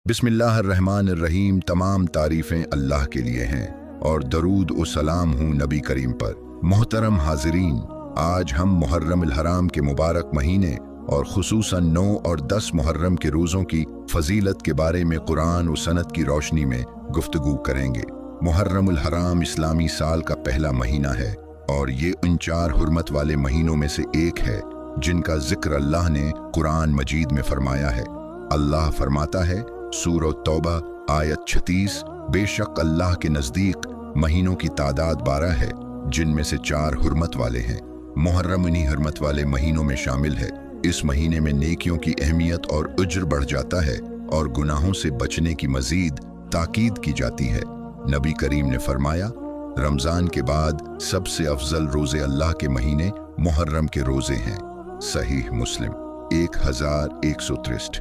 बिस्मिल्लाहिर्रहमानिर्रहीम। तमाम तारीफ़ें अल्लाह के लिए हैं और दरूद व सलाम हूँ नबी करीम पर। मोहतरम हाज़रीन, आज हम मुहर्रम अल हराम के मुबारक महीने और खुसूसन 9 और 10 मुहर्रम के रोज़ों की फजीलत के बारे में कुरान व सनत की रोशनी में गुफ्तगू करेंगे। मुहर्रम अल हराम इस्लामी साल का पहला महीना है और ये उन 4 हुर्मत वाले महीनों में से एक है जिनका जिक्र अल्लाह ने कुरान मजीद में फरमाया है। अल्लाह फरमाता है सूरह तौबा आयत 36, बेशक अल्लाह के नज़दीक महीनों की तादाद 12 है जिनमें से 4 हुर्मत वाले हैं। मुहर्रम इन्हीं हुर्मत वाले महीनों में शामिल है। इस महीने में नेकियों की अहमियत और उज्र बढ़ जाता है और गुनाहों से बचने की मजीद ताकीद की जाती है। नबी करीम ने फरमाया, रमज़ान के बाद सबसे अफजल रोज़े अल्लाह के महीने मुहर्रम के रोज़े हैं। सहीह मुस्लिम 1163।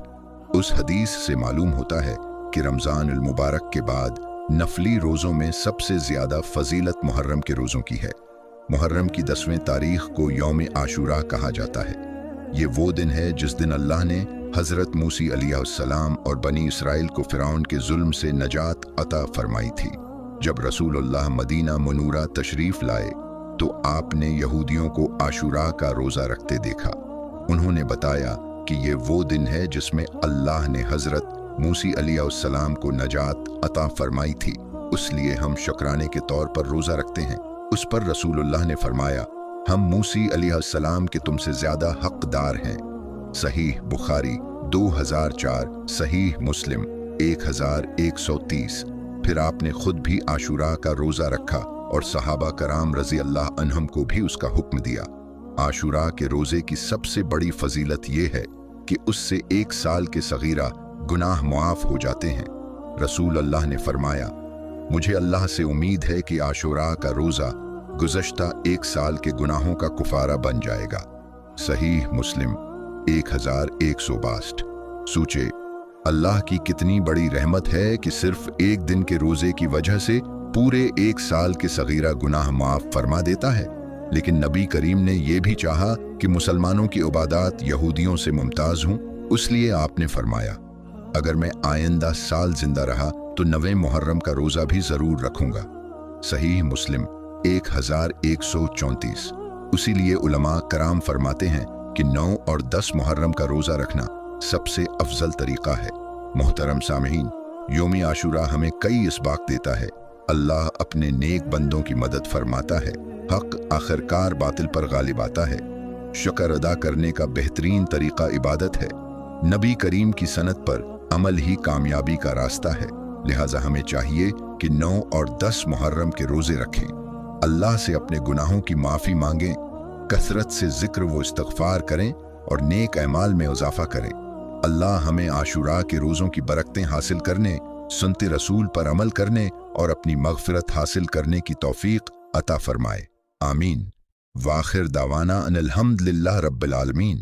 उस हदीस से मालूम होता है कि रमज़ान अल मुबारक के बाद नफली रोज़ों में सबसे ज़्यादा फजीलत मुहर्रम के रोज़ों की है। मुहर्रम की 10वें तारीख को यौम आशूरा कहा जाता है। ये वो दिन है जिस दिन अल्लाह ने हज़रत मूसी अलैहिस्सलाम और बनी इसराइल को फ़िरौन के जुल्म से नजात अता फरमाई थी। जब रसूलुल्लाह मदीना मुनूरा तशरीफ़ लाए तो आपने यहूदियों को आशूरा का रोज़ा रखते देखा। उन्होंने बताया कि ये वो दिन है जिसमें अल्लाह ने हज़रत मूसी अलैहिस्सलाम को नजात अता फरमाई थी, इसलिए हम शुक्राने के तौर पर रोज़ा रखते हैं। उस पर रसूलुल्लाह ने फरमाया, हम मूसी अलैहिस्सलाम के तुमसे ज़्यादा हक़दार हैं। सहीह बुखारी 2004, सहीह मुस्लिम 1130। फिर आपने खुद भी आशूरा का रोज़ा रखा और सहाबा कराम रज़ी अल्लाह अन्हुम को भी उसका हुक्म दिया। आशूरा के रोज़े की सबसे बड़ी फजीलत ये है कि उससे 1 साल के सगीरा गुनाह मुआफ़ हो जाते हैं। रसूल अल्लाह ने फरमाया, मुझे अल्लाह से उम्मीद है कि आशूरा का रोज़ा गुज़श्ता 1 साल के गुनाहों का कुफारा बन जाएगा। सहीह मुस्लिम 1162। सोचे अल्लाह की कितनी बड़ी रहमत है कि सिर्फ एक दिन के रोज़े की वजह से पूरे 1 साल के सगीरा गुनाह माफ़ फरमा देता है। लेकिन नबी करीम ने यह भी चाहा कि मुसलमानों की इबादत यहूदियों से मुमताज़ हों, इसलिए आपने फरमाया, अगर मैं आइंदा साल जिंदा रहा तो 9वें मुहर्रम का रोज़ा भी ज़रूर रखूंगा। सहीह मुस्लिम 1134। इसीलिए उलमा कराम फरमाते हैं कि 9 और 10 मुहर्रम का रोज़ा रखना सबसे अफजल तरीक़ा है। मोहतरम सामईन, यौम आशूरा हमें कई इसबाक देता है। अल्लाह अपने नेक बंदों की मदद फरमाता है। हक आखिरकार बातिल पर गालिब आता है। शुक्र अदा करने का बेहतरीन तरीक़ा इबादत है। नबी करीम की सनत पर अमल ही कामयाबी का रास्ता है। लिहाजा हमें चाहिए कि 9 और 10 मुहर्रम के रोज़े रखें, अल्लाह से अपने गुनाहों की माफ़ी मांगें, कसरत से जिक्र व इस्तग़फ़ार करें और नेक अमाल में इजाफ़ा करें। अल्लाह हमें आशूरा के रोज़ों की बरकतें हासिल करने, सुनते रसूल पर अमल करने और अपनी मग़फ़िरत हासिल करने की तौफ़ीक़ अता फ़रमाए। आमीन। वाखिर दावाना अनिल हम्दुलिल्लाह रब्बिल आलमीन।